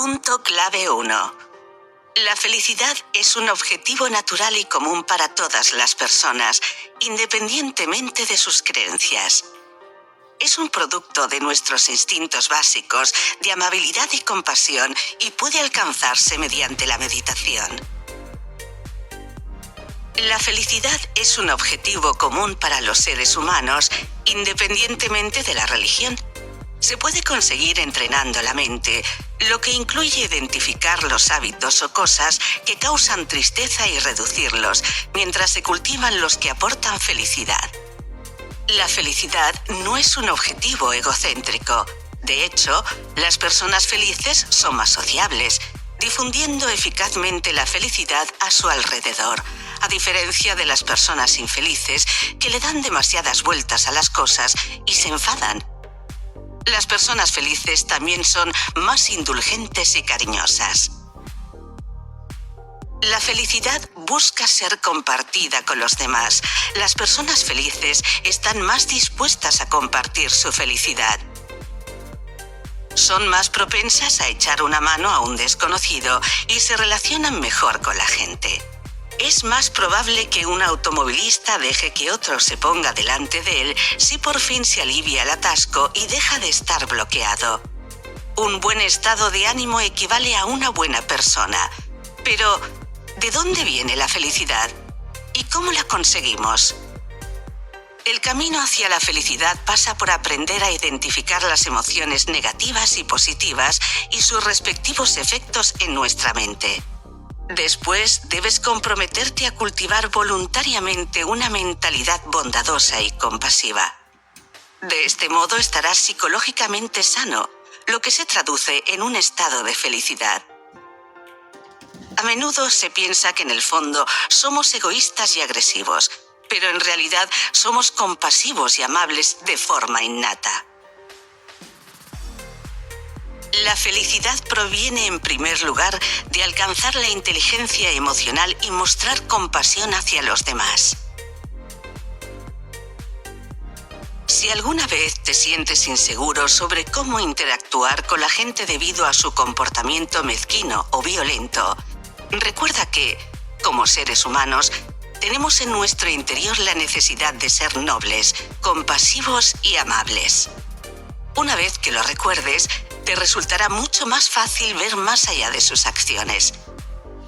Punto clave 1. La felicidad es un objetivo natural y común para todas las personas, independientemente de sus creencias. Es un producto de nuestros instintos básicos de amabilidad y compasión y puede alcanzarse mediante la meditación. La felicidad es un objetivo común para los seres humanos, independientemente de la religión. Se puede conseguir entrenando la mente, lo que incluye identificar los hábitos o cosas que causan tristeza y reducirlos, mientras se cultivan los que aportan felicidad. La felicidad no es un objetivo egocéntrico. De hecho, las personas felices son más sociables, difundiendo eficazmente la felicidad a su alrededor, a diferencia de las personas infelices que le dan demasiadas vueltas a las cosas y se enfadan. Las personas felices también son más indulgentes y cariñosas. La felicidad busca ser compartida con los demás. Las personas felices están más dispuestas a compartir su felicidad. Son más propensas a echar una mano a un desconocido y se relacionan mejor con la gente. Es más probable que un automovilista deje que otro se ponga delante de él si por fin se alivia el atasco y deja de estar bloqueado. Un buen estado de ánimo equivale a una buena persona. Pero, ¿de dónde viene la felicidad? ¿Y cómo la conseguimos? El camino hacia la felicidad pasa por aprender a identificar las emociones negativas y positivas y sus respectivos efectos en nuestra mente. Después, debes comprometerte a cultivar voluntariamente una mentalidad bondadosa y compasiva. De este modo estarás psicológicamente sano, lo que se traduce en un estado de felicidad. A menudo se piensa que en el fondo somos egoístas y agresivos, pero en realidad somos compasivos y amables de forma innata. La felicidad proviene en primer lugar de alcanzar la inteligencia emocional y mostrar compasión hacia los demás. Si alguna vez te sientes inseguro sobre cómo interactuar con la gente debido a su comportamiento mezquino o violento, recuerda que, como seres humanos, tenemos en nuestro interior la necesidad de ser nobles, compasivos y amables. Una vez que lo recuerdes, te resultará mucho más fácil ver más allá de sus acciones.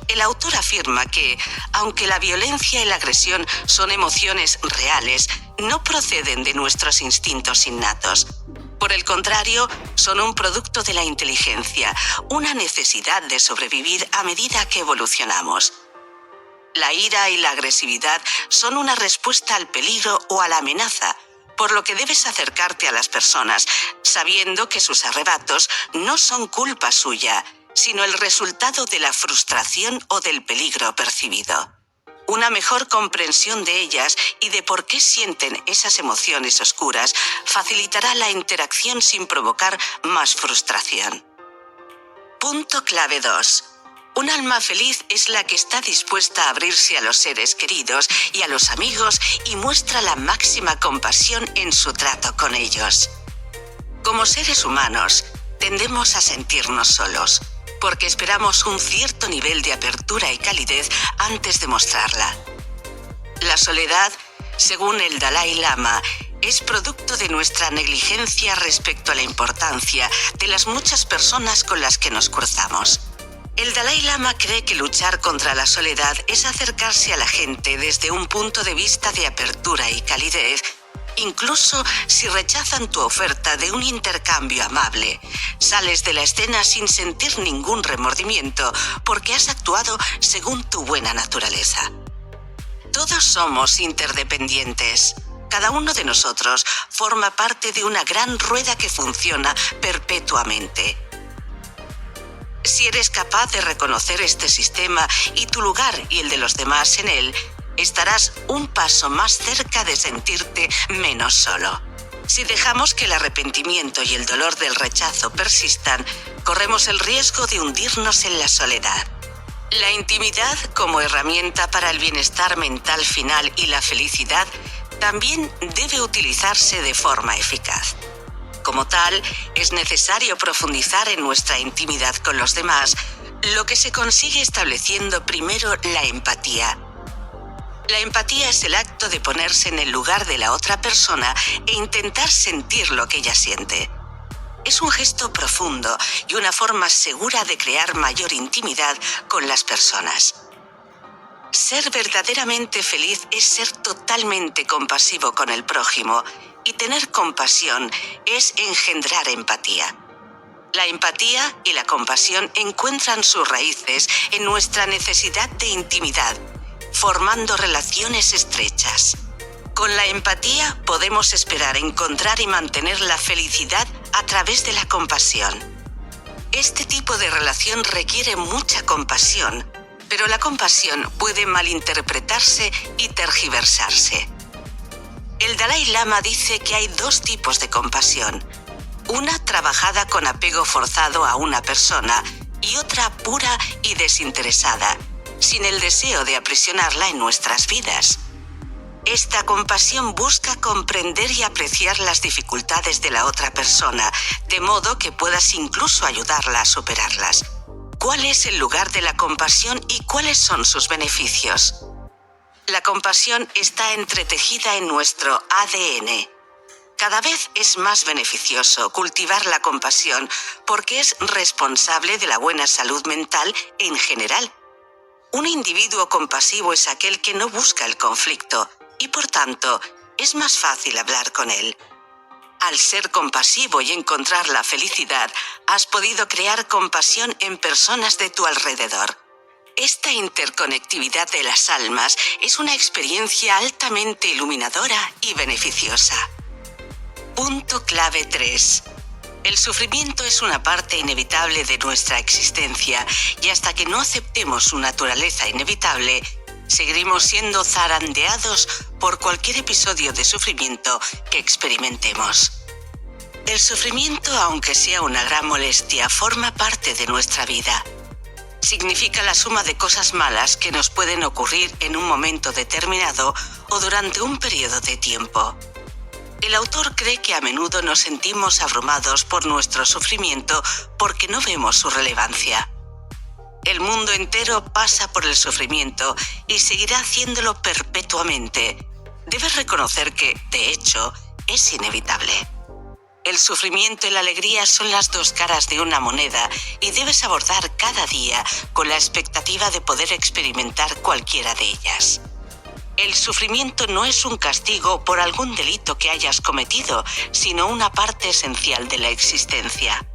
El autor afirma que, aunque la violencia y la agresión son emociones reales, no proceden de nuestros instintos innatos. Por el contrario, son un producto de la inteligencia, una necesidad de sobrevivir a medida que evolucionamos. La ira y la agresividad son una respuesta al peligro o a la amenaza, por lo que debes acercarte a las personas, sabiendo que sus arrebatos no son culpa suya, sino el resultado de la frustración o del peligro percibido. Una mejor comprensión de ellas y de por qué sienten esas emociones oscuras facilitará la interacción sin provocar más frustración. Punto clave 2. Un alma feliz es la que está dispuesta a abrirse a los seres queridos y a los amigos y muestra la máxima compasión en su trato con ellos. Como seres humanos, tendemos a sentirnos solos, porque esperamos un cierto nivel de apertura y calidez antes de mostrarla. La soledad, según el Dalai Lama, es producto de nuestra negligencia respecto a la importancia de las muchas personas con las que nos cruzamos. El Dalai Lama cree que luchar contra la soledad es acercarse a la gente desde un punto de vista de apertura y calidez, incluso si rechazan tu oferta de un intercambio amable. Sales de la escena sin sentir ningún remordimiento porque has actuado según tu buena naturaleza. Todos somos interdependientes. Cada uno de nosotros forma parte de una gran rueda que funciona perpetuamente. Si eres capaz de reconocer este sistema y tu lugar y el de los demás en él, estarás un paso más cerca de sentirte menos solo. Si dejamos que el arrepentimiento y el dolor del rechazo persistan, corremos el riesgo de hundirnos en la soledad. La intimidad, como herramienta para el bienestar mental final y la felicidad, también debe utilizarse de forma eficaz. Como tal, es necesario profundizar en nuestra intimidad con los demás, lo que se consigue estableciendo primero la empatía. La empatía es el acto de ponerse en el lugar de la otra persona e intentar sentir lo que ella siente. Es un gesto profundo y una forma segura de crear mayor intimidad con las personas. Ser verdaderamente feliz es ser totalmente compasivo con el prójimo, y tener compasión es engendrar empatía. La empatía y la compasión encuentran sus raíces en nuestra necesidad de intimidad, formando relaciones estrechas. Con la empatía podemos esperar encontrar y mantener la felicidad a través de la compasión. Este tipo de relación requiere mucha compasión, pero la compasión puede malinterpretarse y tergiversarse. El Dalai Lama dice que hay dos tipos de compasión: una trabajada con apego forzado a una persona y otra pura y desinteresada, sin el deseo de aprisionarla en nuestras vidas. Esta compasión busca comprender y apreciar las dificultades de la otra persona, de modo que puedas incluso ayudarla a superarlas. ¿Cuál es el lugar de la compasión y cuáles son sus beneficios? La compasión está entretejida en nuestro ADN. Cada vez es más beneficioso cultivar la compasión porque es responsable de la buena salud mental en general. Un individuo compasivo es aquel que no busca el conflicto y, por tanto, es más fácil hablar con él. Al ser compasivo y encontrar la felicidad, has podido crear compasión en personas de tu alrededor. Esta interconectividad de las almas es una experiencia altamente iluminadora y beneficiosa. Punto clave 3. El sufrimiento es una parte inevitable de nuestra existencia, y hasta que no aceptemos su naturaleza inevitable, seguiremos siendo zarandeados por cualquier episodio de sufrimiento que experimentemos. El sufrimiento, aunque sea una gran molestia, forma parte de nuestra vida. Significa la suma de cosas malas que nos pueden ocurrir en un momento determinado o durante un periodo de tiempo. El autor cree que a menudo nos sentimos abrumados por nuestro sufrimiento porque no vemos su relevancia. El mundo entero pasa por el sufrimiento y seguirá haciéndolo perpetuamente. Debes reconocer que, de hecho, es inevitable. El sufrimiento y la alegría son las dos caras de una moneda y debes abordar cada día con la expectativa de poder experimentar cualquiera de ellas. El sufrimiento no es un castigo por algún delito que hayas cometido, sino una parte esencial de la existencia.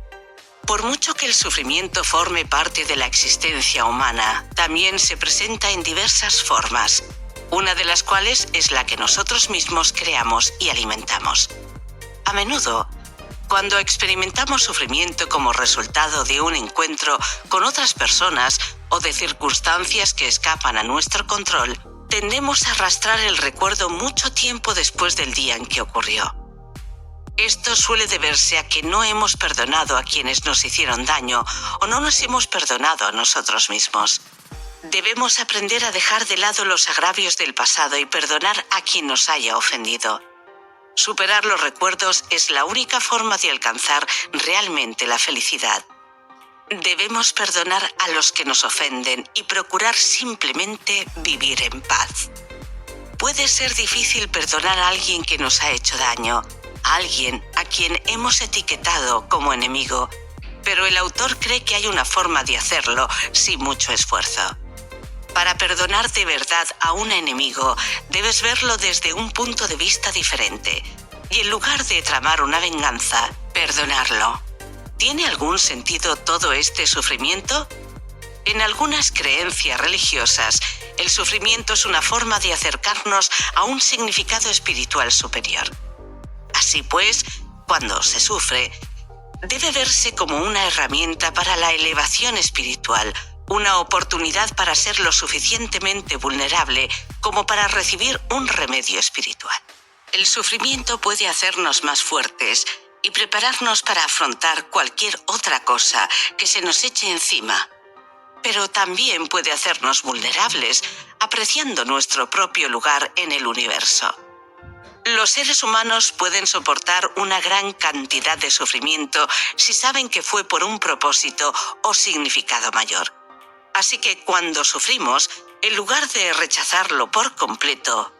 Por mucho que el sufrimiento forme parte de la existencia humana, también se presenta en diversas formas, una de las cuales es la que nosotros mismos creamos y alimentamos. A menudo, cuando experimentamos sufrimiento como resultado de un encuentro con otras personas o de circunstancias que escapan a nuestro control, tendemos a arrastrar el recuerdo mucho tiempo después del día en que ocurrió. Esto suele deberse a que no hemos perdonado a quienes nos hicieron daño o no nos hemos perdonado a nosotros mismos. Debemos aprender a dejar de lado los agravios del pasado y perdonar a quien nos haya ofendido. Superar los recuerdos es la única forma de alcanzar realmente la felicidad. Debemos perdonar a los que nos ofenden y procurar simplemente vivir en paz. Puede ser difícil perdonar a alguien que nos ha hecho daño, a alguien a quien hemos etiquetado como enemigo, pero el autor cree que hay una forma de hacerlo sin mucho esfuerzo. Para perdonar de verdad a un enemigo, debes verlo desde un punto de vista diferente, y en lugar de tramar una venganza, perdonarlo. ¿Tiene algún sentido todo este sufrimiento? En algunas creencias religiosas, el sufrimiento es una forma de acercarnos a un significado espiritual superior. Así pues, cuando se sufre, debe verse como una herramienta para la elevación espiritual, una oportunidad para ser lo suficientemente vulnerable como para recibir un remedio espiritual. El sufrimiento puede hacernos más fuertes y prepararnos para afrontar cualquier otra cosa que se nos eche encima. Pero también puede hacernos vulnerables, apreciando nuestro propio lugar en el universo. Los seres humanos pueden soportar una gran cantidad de sufrimiento si saben que fue por un propósito o significado mayor. Así que cuando sufrimos, en lugar de rechazarlo por completo,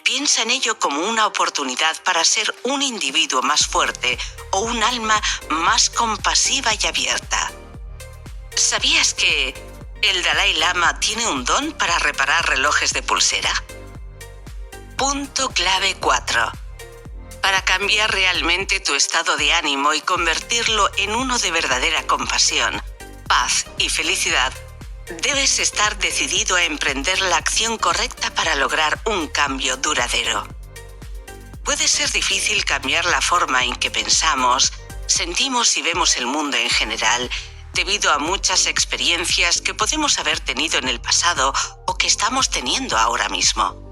piensa en ello como una oportunidad para ser un individuo más fuerte o un alma más compasiva y abierta. ¿Sabías que el Dalai Lama tiene un don para reparar relojes de pulsera? Punto clave 4. Para cambiar realmente tu estado de ánimo y convertirlo en uno de verdadera compasión, paz y felicidad, debes estar decidido a emprender la acción correcta para lograr un cambio duradero. Puede ser difícil cambiar la forma en que pensamos, sentimos y vemos el mundo en general, debido a muchas experiencias que podemos haber tenido en el pasado o que estamos teniendo ahora mismo.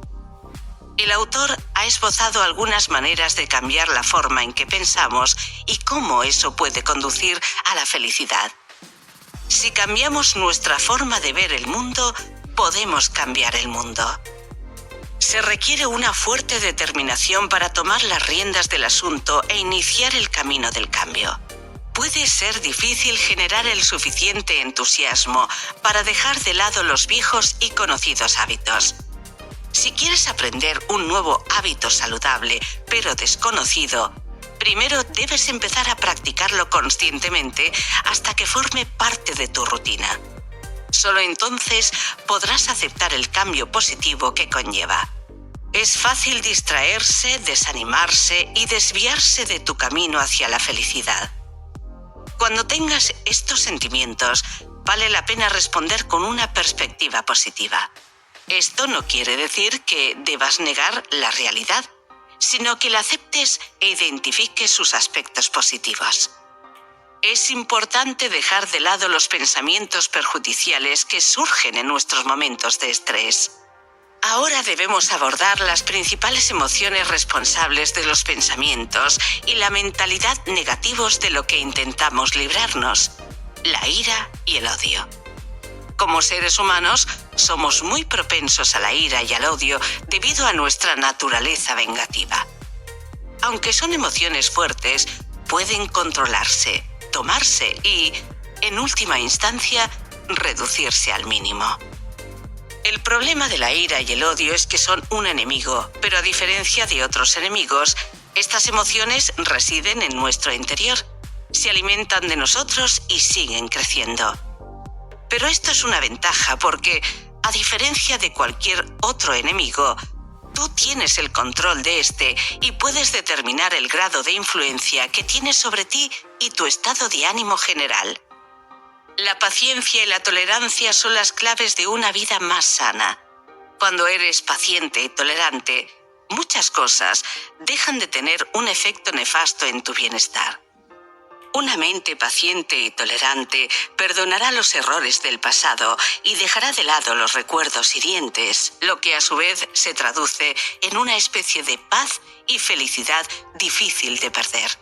El autor ha esbozado algunas maneras de cambiar la forma en que pensamos y cómo eso puede conducir a la felicidad. Si cambiamos nuestra forma de ver el mundo, podemos cambiar el mundo. Se requiere una fuerte determinación para tomar las riendas del asunto e iniciar el camino del cambio. Puede ser difícil generar el suficiente entusiasmo para dejar de lado los viejos y conocidos hábitos. Si quieres aprender un nuevo hábito saludable, pero desconocido, primero debes empezar a practicarlo conscientemente hasta que forme parte de tu rutina. Solo entonces podrás aceptar el cambio positivo que conlleva. Es fácil distraerse, desanimarse y desviarse de tu camino hacia la felicidad. Cuando tengas estos sentimientos, vale la pena responder con una perspectiva positiva. Esto no quiere decir que debas negar la realidad, sino que la aceptes e identifiques sus aspectos positivos. Es importante dejar de lado los pensamientos perjudiciales que surgen en nuestros momentos de estrés. Ahora debemos abordar las principales emociones responsables de los pensamientos y la mentalidad negativos de lo que intentamos librarnos: la ira y el odio. Como seres humanos, somos muy propensos a la ira y al odio debido a nuestra naturaleza vengativa. Aunque son emociones fuertes, pueden controlarse, tomarse y, en última instancia, reducirse al mínimo. El problema de la ira y el odio es que son un enemigo, pero a diferencia de otros enemigos, estas emociones residen en nuestro interior, se alimentan de nosotros y siguen creciendo. Pero esto es una ventaja porque, a diferencia de cualquier otro enemigo, tú tienes el control de este y puedes determinar el grado de influencia que tiene sobre ti y tu estado de ánimo general. La paciencia y la tolerancia son las claves de una vida más sana. Cuando eres paciente y tolerante, muchas cosas dejan de tener un efecto nefasto en tu bienestar. Una mente paciente y tolerante perdonará los errores del pasado y dejará de lado los recuerdos hirientes, lo que a su vez se traduce en una especie de paz y felicidad difícil de perder.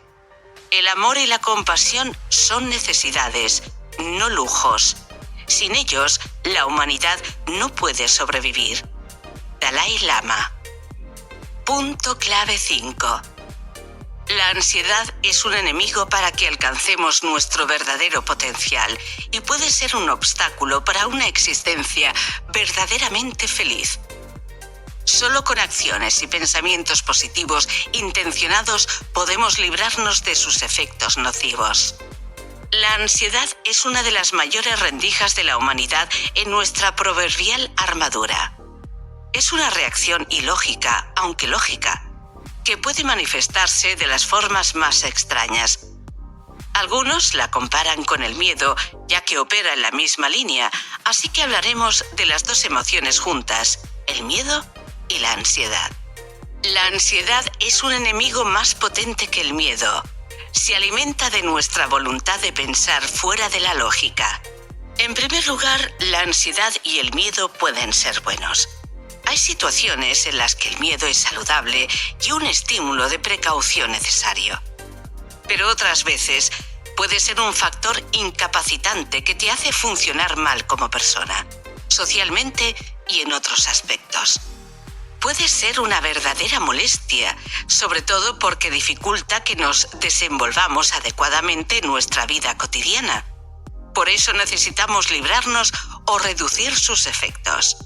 El amor y la compasión son necesidades, no lujos. Sin ellos, la humanidad no puede sobrevivir. Dalai Lama. Punto clave 5. La ansiedad es un enemigo para que alcancemos nuestro verdadero potencial y puede ser un obstáculo para una existencia verdaderamente feliz. Solo con acciones y pensamientos positivos intencionados podemos librarnos de sus efectos nocivos. La ansiedad es una de las mayores rendijas de la humanidad en nuestra proverbial armadura. Es una reacción ilógica, aunque lógica, que puede manifestarse de las formas más extrañas. Algunos la comparan con el miedo, ya que opera en la misma línea, así que hablaremos de las dos emociones juntas, el miedo y la ansiedad. La ansiedad es un enemigo más potente que el miedo. Se alimenta de nuestra voluntad de pensar fuera de la lógica. En primer lugar, la ansiedad y el miedo pueden ser buenos. Hay situaciones en las que el miedo es saludable y un estímulo de precaución necesario. Pero otras veces puede ser un factor incapacitante que te hace funcionar mal como persona, socialmente y en otros aspectos. puede ser una verdadera molestia, sobre todo porque dificulta que nos desenvolvamos adecuadamente en nuestra vida cotidiana. Por eso necesitamos librarnos o reducir sus efectos.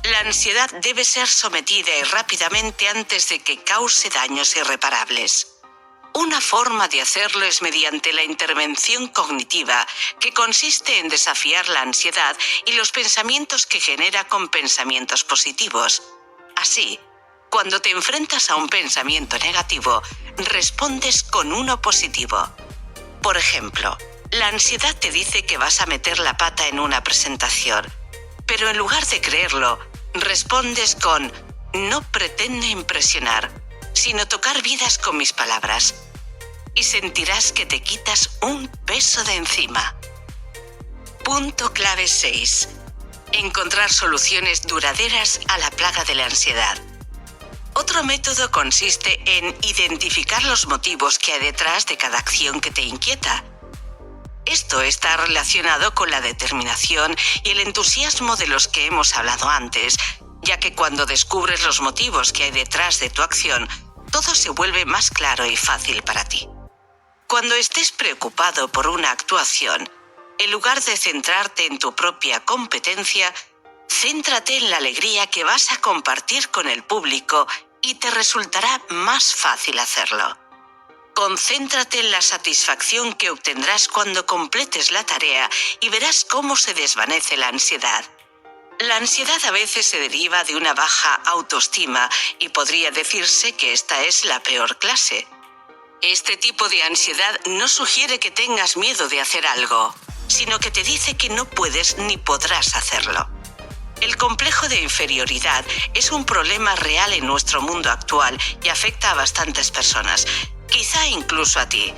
La ansiedad debe ser sometida y rápidamente antes de que cause daños irreparables. Una forma de hacerlo es mediante la intervención cognitiva, que consiste en desafiar la ansiedad y los pensamientos que genera con pensamientos positivos. Así, cuando te enfrentas a un pensamiento negativo, respondes con uno positivo. Por ejemplo, la ansiedad te dice que vas a meter la pata en una presentación, pero en lugar de creerlo, respondes con «no pretendo impresionar, sino tocar vidas con mis palabras», y sentirás que te quitas un peso de encima. Punto clave 6. Encontrar soluciones duraderas a la plaga de la ansiedad. Otro método consiste en identificar los motivos que hay detrás de cada acción que te inquieta. Esto está relacionado con la determinación y el entusiasmo de los que hemos hablado antes, ya que cuando descubres los motivos que hay detrás de tu acción, todo se vuelve más claro y fácil para ti. Cuando estés preocupado por una actuación, en lugar de centrarte en tu propia competencia, céntrate en la alegría que vas a compartir con el público y te resultará más fácil hacerlo. Concéntrate en la satisfacción que obtendrás cuando completes la tarea y verás cómo se desvanece la ansiedad. La ansiedad a veces se deriva de una baja autoestima y podría decirse que esta es la peor clase. Este tipo de ansiedad no sugiere que tengas miedo de hacer algo, sino que te dice que no puedes ni podrás hacerlo. El complejo de inferioridad es un problema real en nuestro mundo actual y afecta a bastantes personas, quizá incluso a ti.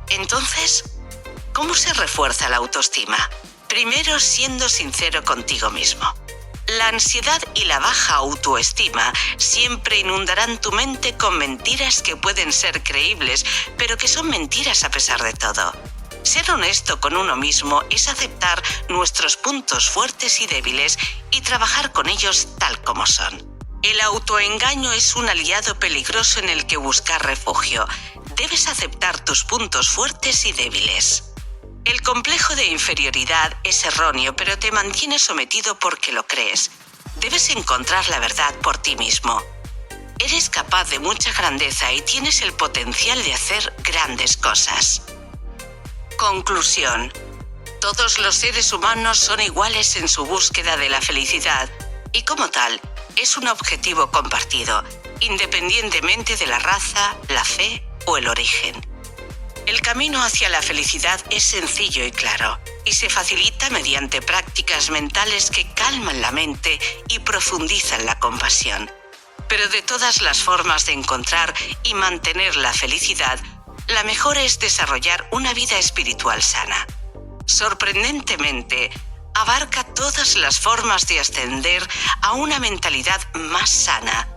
Entonces, ¿cómo se refuerza la autoestima? Primero, siendo sincero contigo mismo. La ansiedad y la baja autoestima siempre inundarán tu mente con mentiras que pueden ser creíbles, pero que son mentiras a pesar de todo. Ser honesto con uno mismo es aceptar nuestros puntos fuertes y débiles y trabajar con ellos tal como son. El autoengaño es un aliado peligroso en el que buscar refugio. Debes aceptar tus puntos fuertes y débiles. El complejo de inferioridad es erróneo, pero te mantiene sometido porque lo crees. Debes encontrar la verdad por ti mismo. Eres capaz de mucha grandeza y tienes el potencial de hacer grandes cosas. Conclusión. Todos los seres humanos son iguales en su búsqueda de la felicidad y como tal, es un objetivo compartido, independientemente de la raza, la fe o el origen. El camino hacia la felicidad es sencillo y claro, y se facilita mediante prácticas mentales que calman la mente y profundizan la compasión. Pero de todas las formas de encontrar y mantener la felicidad, la mejor es desarrollar una vida espiritual sana. Sorprendentemente, abarca todas las formas de ascender a una mentalidad más sana.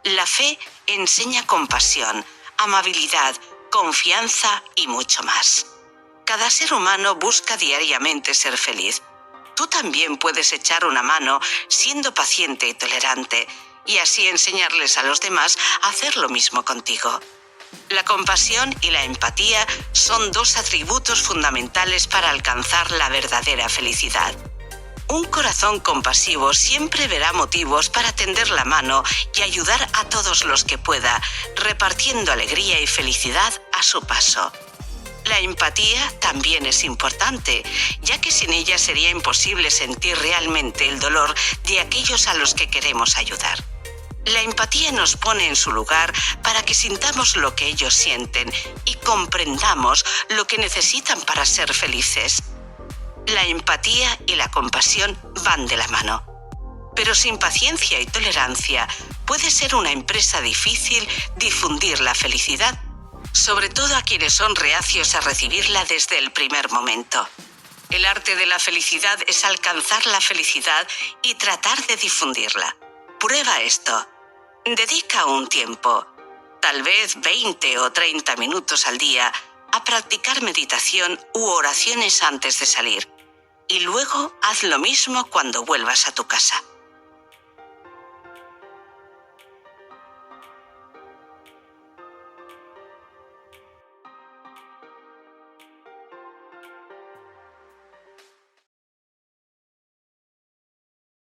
La fe enseña compasión, amabilidad, confianza y mucho más. Cada ser humano busca diariamente ser feliz. Tú también puedes echar una mano siendo paciente y tolerante, y así enseñarles a los demás a hacer lo mismo contigo. La compasión y la empatía son dos atributos fundamentales para alcanzar la verdadera felicidad. Un corazón compasivo siempre verá motivos para tender la mano y ayudar a todos los que pueda, repartiendo alegría y felicidad a su paso. La empatía también es importante, ya que sin ella sería imposible sentir realmente el dolor de aquellos a los que queremos ayudar. La empatía nos pone en su lugar para que sintamos lo que ellos sienten y comprendamos lo que necesitan para ser felices. La empatía y la compasión van de la mano. Pero sin paciencia y tolerancia puede ser una empresa difícil difundir la felicidad, sobre todo a quienes son reacios a recibirla desde el primer momento. El arte de la felicidad es alcanzar la felicidad y tratar de difundirla. Prueba esto. Dedica un tiempo, tal vez 20 o 30 minutos al día, a practicar meditación u oraciones antes de salir. Y luego haz lo mismo cuando vuelvas a tu casa.